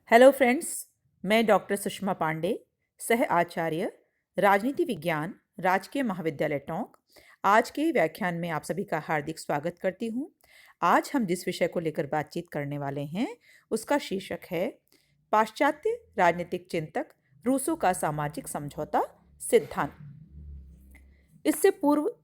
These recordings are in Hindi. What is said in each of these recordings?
Hello friends. मैं डॉक्टर सुषमा पांडे, सह आचार्य, राजनीति विज्ञान, राजकीय महाविद्यालय टोंक। आज के व्याख्यान में आप सभी का हार्दिक स्वागत करती हूँ। आज हम जिस विषय को लेकर बातचीत करने वाले हैं उसका शीर्षक है पाश्चात्य राजनीतिक चिंतक रूसो का सामाजिक समझौता सिद्धांत। इससे पूर्व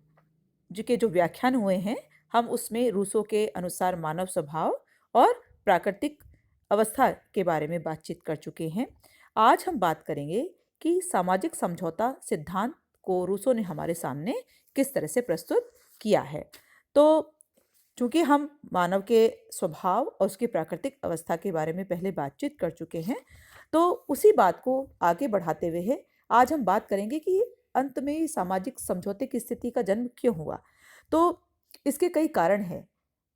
के जो व्याख्यान हुए हैं हम उसमें रूसो के अनुसार मानव स्वभाव और प्राकृतिक अवस्था के बारे में बातचीत कर चुके हैं। आज हम बात करेंगे कि सामाजिक समझौता सिद्धांत को रूसो ने हमारे सामने किस तरह से प्रस्तुत किया है। तो चूंकि हम मानव के स्वभाव और उसकी प्राकृतिक अवस्था के बारे में पहले बातचीत कर चुके हैं, तो उसी बात को आगे बढ़ाते हुए आज हम बात करेंगे कि अंत में सामाजिक समझौते की स्थिति का जन्म क्यों हुआ। तो इसके कई कारण हैं।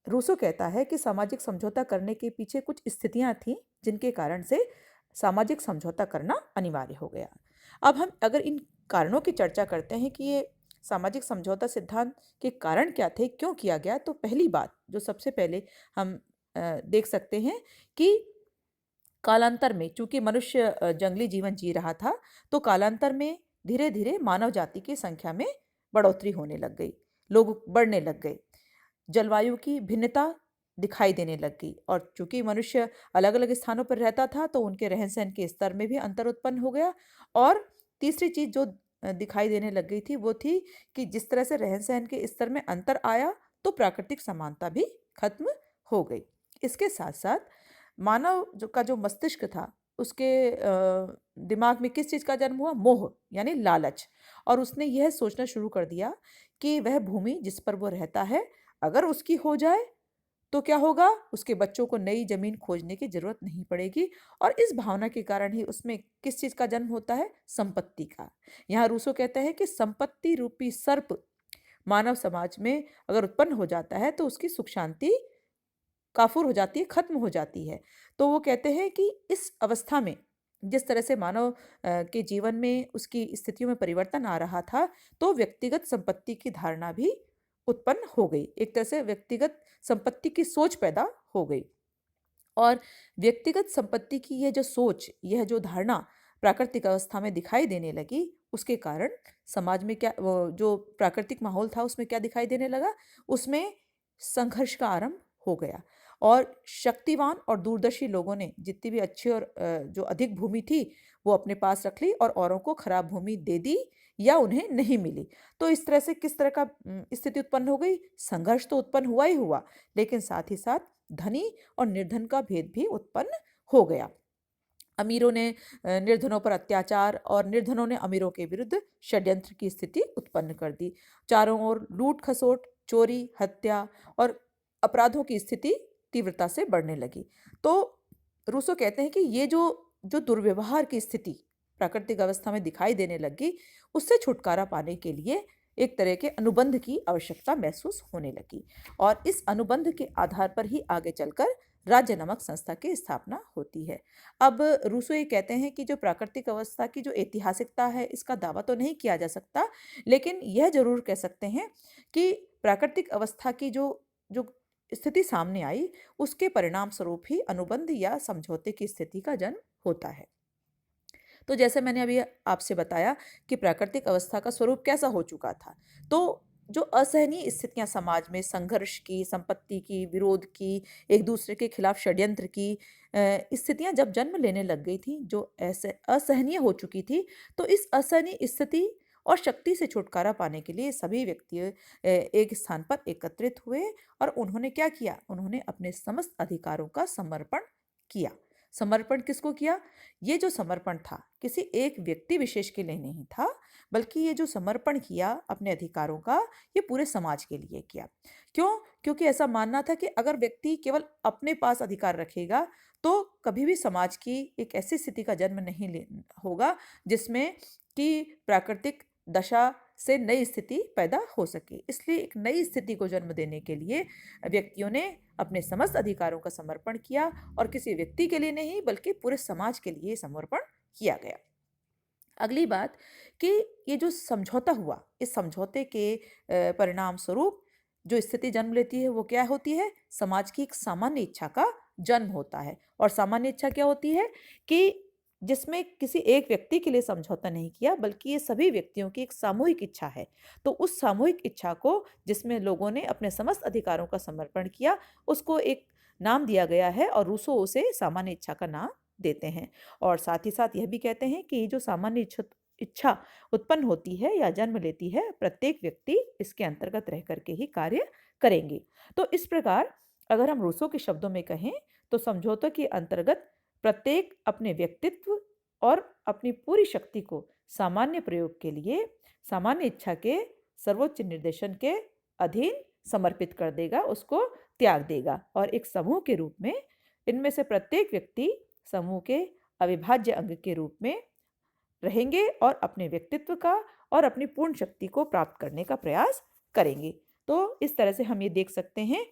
रूसो कहता है कि सामाजिक समझौता करने के पीछे कुछ स्थितियां थीं जिनके कारण से सामाजिक समझौता करना अनिवार्य हो गया। अब हम अगर इन कारणों की चर्चा करते हैं कि ये सामाजिक समझौता सिद्धांत के कारण क्या थे, क्यों किया गया, तो पहली बात जो सबसे पहले हम देख सकते हैं कि कालांतर में चूंकि मनुष्य जंगली जीवन जी रहा था, तो कालांतर में धीरे धीरे मानव जाति की संख्या में बढ़ोतरी होने लग गई, लोग बढ़ने लग गए, जलवायु की भिन्नता दिखाई देने लग गई। और चूंकि मनुष्य अलग अलग स्थानों पर रहता था तो उनके रहन सहन के स्तर में भी अंतर उत्पन्न हो गया। और तीसरी चीज जो दिखाई देने लग गई थी वो थी कि जिस तरह से रहन सहन के स्तर में अंतर आया तो प्राकृतिक समानता भी खत्म हो गई। इसके साथ साथ मानव का जो मस्तिष्क था उसके दिमाग में किस चीज़ का जन्म हुआ? मोह यानी लालच। और उसने यह सोचना शुरू कर दिया कि वह भूमि जिस पर वो रहता है अगर उसकी हो जाए तो क्या होगा, उसके बच्चों को नई जमीन खोजने की जरूरत नहीं पड़ेगी। और इस भावना के कारण ही उसमें किस चीज का जन्म होता है? संपत्ति का। यहाँ रूसो कहते हैं कि संपत्ति रूपी सर्प मानव समाज में अगर उत्पन्न हो जाता है तो उसकी सुख शांति काफूर हो जाती है, खत्म हो जाती है। तो वो कहते हैं कि इस अवस्था में जिस तरह से मानव के जीवन में उसकी स्थितियों में परिवर्तन आ रहा था, तो व्यक्तिगत संपत्ति की धारणा भी उत्पन्न हो गई। एक तरह से व्यक्तिगत संपत्ति की सोच पैदा हो गई। और व्यक्तिगत संपत्ति की यह जो सोच, यह जो धारणा प्राकृतिक अवस्था में दिखाई देने लगी, उसके कारण समाज में क्या जो प्राकृतिक माहौल था उसमें क्या दिखाई देने लगा? उसमें संघर्ष का आरंभ हो गया। और शक्तिवान और दूरदर्शी लोगों ने जितनी भी अच्छी और जो अधिक भूमि थी वो अपने पास रख ली और औरों को खराब भूमि दे दी या उन्हें नहीं मिली। तो इस तरह से किस तरह का स्थिति उत्पन्न हो गई? संघर्ष तो उत्पन्न हुआ ही हुआ, लेकिन साथ ही साथ धनी और निर्धन का भेद भी उत्पन्न हो गया। अमीरों ने निर्धनों पर अत्याचार और निर्धनों ने अमीरों के विरुद्ध षड्यंत्र की स्थिति उत्पन्न कर दी। चारों ओर लूट खसोट, चोरी, हत्या और अपराधों की स्थिति तीव्रता से बढ़ने लगी। तो रूसो कहते हैं कि ये जो जो दुर्व्यवहार की स्थिति प्राकृतिक अवस्था में दिखाई देने लगी, उससे छुटकारा पाने के लिए एक तरह के अनुबंध की आवश्यकता महसूस होने लगी। और इस अनुबंध के आधार पर ही आगे चलकर राज्य नामक संस्था की स्थापना होती है। अब रूसो ये कहते हैं कि जो प्राकृतिक अवस्था की जो ऐतिहासिकता है इसका दावा तो नहीं किया जा सकता, लेकिन यह जरूर कह सकते हैं कि प्राकृतिक अवस्था की जो जो स्थिति सामने आई उसके परिणाम स्वरूप ही अनुबंध या समझौते की स्थिति का जन्म होता है। तो जैसे मैंने अभी आपसे बताया कि प्राकृतिक अवस्था का स्वरूप कैसा हो चुका था, तो जो असहनीय स्थितियां समाज में संघर्ष की, संपत्ति की, विरोध की, एक दूसरे के खिलाफ षड्यंत्र की स्थितियां जब जन्म लेने लग गई थी, जो ऐसे असहनीय हो चुकी थी, तो इस असहनीय स्थिति और शक्ति से छुटकारा पाने के लिए सभी व्यक्ति एक स्थान पर एकत्रित हुए। और उन्होंने क्या किया? उन्होंने अपने समस्त अधिकारों का समर्पण किया। समर्पण किसको किया? ये जो समर्पण था किसी एक व्यक्ति विशेष के लिए नहीं था, बल्कि ये जो समर्पण किया अपने अधिकारों का, ये पूरे समाज के लिए किया। क्यों? क्योंकि ऐसा मानना था कि अगर व्यक्ति केवल अपने पास अधिकार रखेगा तो कभी भी समाज की एक ऐसी स्थिति का जन्म नहीं होगा जिसमें कि प्राकृतिक दशा से नई स्थिति पैदा हो सके। इसलिए एक नई स्थिति को जन्म देने के लिए व्यक्तियों ने अपने समस्त अधिकारों का समर्पण किया और किसी व्यक्ति के लिए नहीं बल्कि पूरे समाज के लिए समर्पण किया गया। अगली बात कि ये जो समझौता हुआ, इस समझौते के परिणाम स्वरूप जो स्थिति जन्म लेती है वो क्या होती है? समाज की एक सामान्य इच्छा का जन्म होता है। और सामान्य इच्छा क्या होती है कि जिसमें किसी एक व्यक्ति के लिए समझौता नहीं किया, बल्कि ये सभी व्यक्तियों की एक सामूहिक इच्छा है। तो उस सामूहिक इच्छा को, जिसमें लोगों ने अपने समस्त अधिकारों का समर्पण किया, उसको एक नाम दिया गया है और रूसो उसे सामान्य इच्छा का नाम देते हैं। और साथ ही साथ यह भी कहते हैं कि जो सामान्य इच्छा उत्पन्न होती है या जन्म लेती है, प्रत्येक व्यक्ति इसके अंतर्गत रह करके ही कार्य करेंगे। तो इस प्रकार अगर हम रूसो के शब्दों में कहें तो समझौते के अंतर्गत प्रत्येक अपने व्यक्तित्व और अपनी पूरी शक्ति को सामान्य प्रयोग के लिए सामान्य इच्छा के सर्वोच्च निर्देशन के अधीन समर्पित कर देगा, उसको त्याग देगा। और एक समूह के रूप में इनमें से प्रत्येक व्यक्ति समूह के अविभाज्य अंग के रूप में रहेंगे और अपने व्यक्तित्व का और अपनी पूर्ण शक्ति को प्राप्त करने का प्रयास करेंगे। तो इस तरह से हम ये देख सकते हैं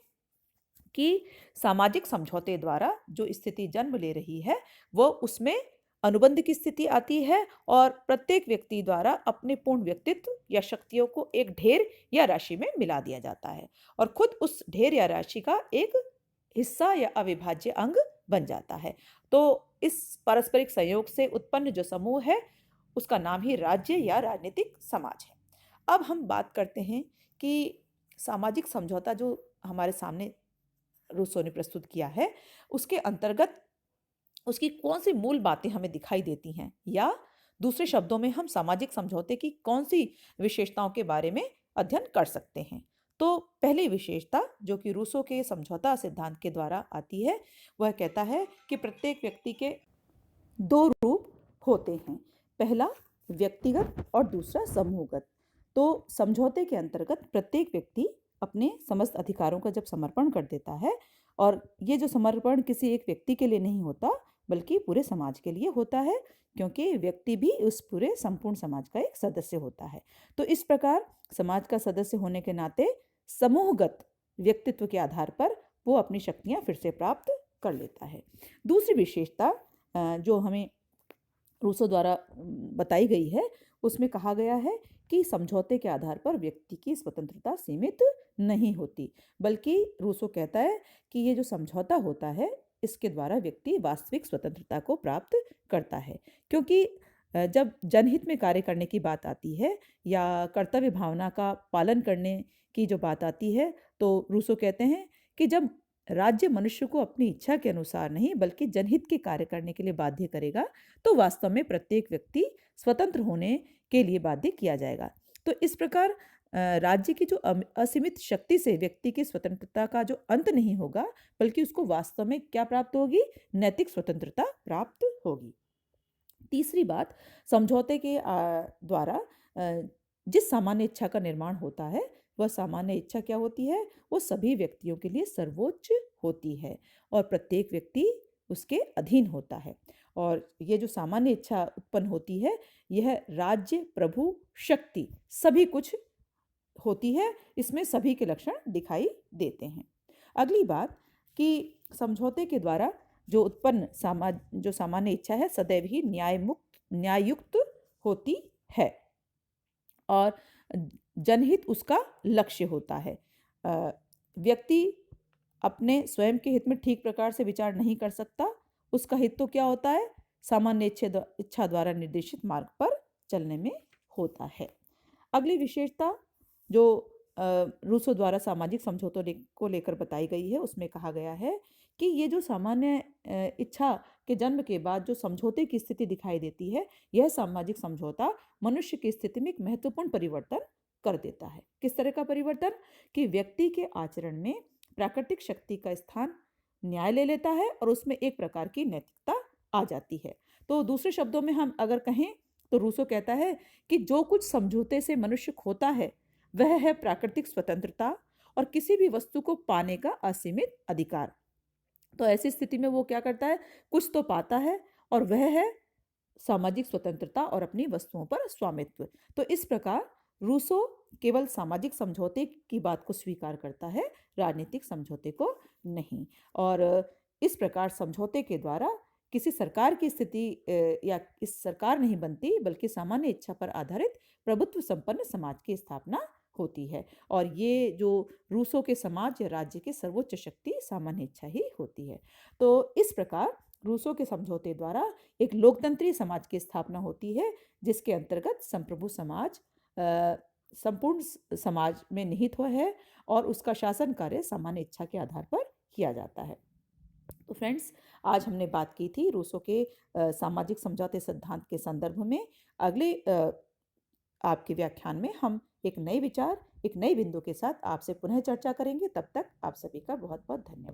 कि सामाजिक समझौते द्वारा जो स्थिति जन्म ले रही है, वो उसमें अनुबंध की स्थिति आती है और प्रत्येक व्यक्ति द्वारा अपने पूर्ण व्यक्तित्व या शक्तियों को एक ढेर या राशि में मिला दिया जाता है और खुद उस ढेर या राशि का एक हिस्सा या अविभाज्य अंग बन जाता है। तो इस पारस्परिक संयोग से उत्पन्न जो समूह है, उसका नाम ही राज्य या राजनीतिक समाज है। अब हम बात करते हैं कि सामाजिक समझौता जो हमारे सामने रूसो ने प्रस्तुत किया है, उसके अंतर्गत उसकी कौन सी मूल बातें हमें दिखाई देती हैं, या दूसरे शब्दों में हम सामाजिक समझौते की कौन सी विशेषताओं के बारे में अध्ययन कर सकते हैं। तो पहली विशेषता जो कि रूसो के समझौता सिद्धांत के द्वारा आती है, वह कहता है कि प्रत्येक व्यक्ति के दो रूप होते हैं, पहला व्यक्तिगत और दूसरा समूहगत। तो समझौते के अंतर्गत प्रत्येक व्यक्ति अपने समस्त अधिकारों का जब समर्पण कर देता है, और ये जो समर्पण किसी एक व्यक्ति के लिए नहीं होता बल्कि पूरे समाज के लिए होता है, क्योंकि व्यक्ति भी उस पूरे संपूर्ण समाज का एक सदस्य होता है। तो इस प्रकार समाज का सदस्य होने के नाते समूहगत व्यक्तित्व के आधार पर वो अपनी शक्तियां फिर से प्राप्त कर लेता है। दूसरी विशेषता जो हमें रूसो द्वारा बताई गई है, उसमें कहा गया है कि समझौते के आधार पर व्यक्ति की स्वतंत्रता सीमित नहीं होती, बल्कि रूसो कहता है कि ये जो समझौता होता है, इसके द्वारा व्यक्ति वास्तविक स्वतंत्रता को प्राप्त करता है। क्योंकि जब जनहित में कार्य करने की बात आती है या कर्तव्य भावना का पालन करने की जो बात आती है, तो रूसो कहते हैं कि जब राज्य मनुष्य को अपनी इच्छा के अनुसार नहीं बल्कि जनहित के कार्य करने के लिए बाध्य करेगा, तो वास्तव में प्रत्येक व्यक्ति स्वतंत्र होने के लिए बाध्य किया जाएगा। तो इस प्रकार राज्य की जो असीमित शक्ति से व्यक्ति की स्वतंत्रता का जो अंत नहीं होगा, बल्कि उसको वास्तव में क्या प्राप्त होगी? नैतिक स्वतंत्रता प्राप्त होगी। तीसरी बात, समझौते के द्वारा जिस सामान्य इच्छा का निर्माण होता है, वह सामान्य इच्छा क्या होती है? वो सभी व्यक्तियों के लिए सर्वोच्च होती है और प्रत्येक व्यक्ति उसके अधीन होता है। और ये जो सामान्य इच्छा उत्पन्न होती है, यह राज्य, प्रभु, शक्ति सभी कुछ होती है, इसमें सभी के लक्षण दिखाई देते हैं। अगली बात कि समझौते के द्वारा जो उत्पन्न जो सामान्य इच्छा है, सदैव ही न्यायुक्त होती है और जनहित उसका लक्ष्य होता है। व्यक्ति अपने स्वयं के हित में ठीक प्रकार से विचार नहीं कर सकता, उसका हित तो क्या होता है? सामान्य इच्छा द्वारा निर्देशित मार्ग पर चलने में होता है। अगली विशेषता जो रूसो द्वारा सामाजिक समझौतों को लेकर बताई गई है, उसमें कहा गया है कि ये जो सामान्य इच्छा के जन्म के बाद जो समझौते की स्थिति दिखाई देती है, यह सामाजिक समझौता मनुष्य की स्थिति में एक महत्वपूर्ण परिवर्तन कर देता है। किस तरह का परिवर्तन? कि व्यक्ति के आचरण में प्राकृतिक शक्ति का स्थान न्याय ले लेता है और उसमें एक प्रकार की नैतिकता आ जाती है। तो दूसरे शब्दों में हम अगर कहें तो रूसो कहता है कि जो कुछ समझौते से मनुष्य खोता है, वह है प्राकृतिक स्वतंत्रता और किसी भी वस्तु को पाने का असीमित अधिकार। तो ऐसी स्थिति में वो क्या करता है? कुछ तो पाता है, और वह है सामाजिक स्वतंत्रता और अपनी वस्तुओं पर स्वामित्व। तो इस प्रकार रूसो केवल सामाजिक समझौते की बात को स्वीकार करता है, राजनीतिक समझौते को नहीं। और इस प्रकार समझौते के द्वारा किसी सरकार की स्थिति या इस सरकार नहीं बनती, बल्कि सामान्य इच्छा पर आधारित प्रभुत्व संपन्न समाज की स्थापना होती है और ये जो रूसों के समाज या राज्य की सर्वोच्च शक्ति सामान्य इच्छा ही होती है। तो इस प्रकार रूसों के समझौते द्वारा एक लोकतंत्रीय समाज की स्थापना होती है, जिसके अंतर्गत संप्रभु समाज संपूर्ण समाज में निहित हुआ है और उसका शासन कार्य सामान्य इच्छा के आधार पर किया जाता है। तो फ्रेंड्स, आज हमने बात की थी रूसों के सामाजिक समझौते सिद्धांत के संदर्भ में। अगले आपके व्याख्यान में हम एक नए विचार, एक नए बिंदु के साथ आपसे पुनः चर्चा करेंगे। तब तक आप सभी का बहुत बहुत धन्यवाद।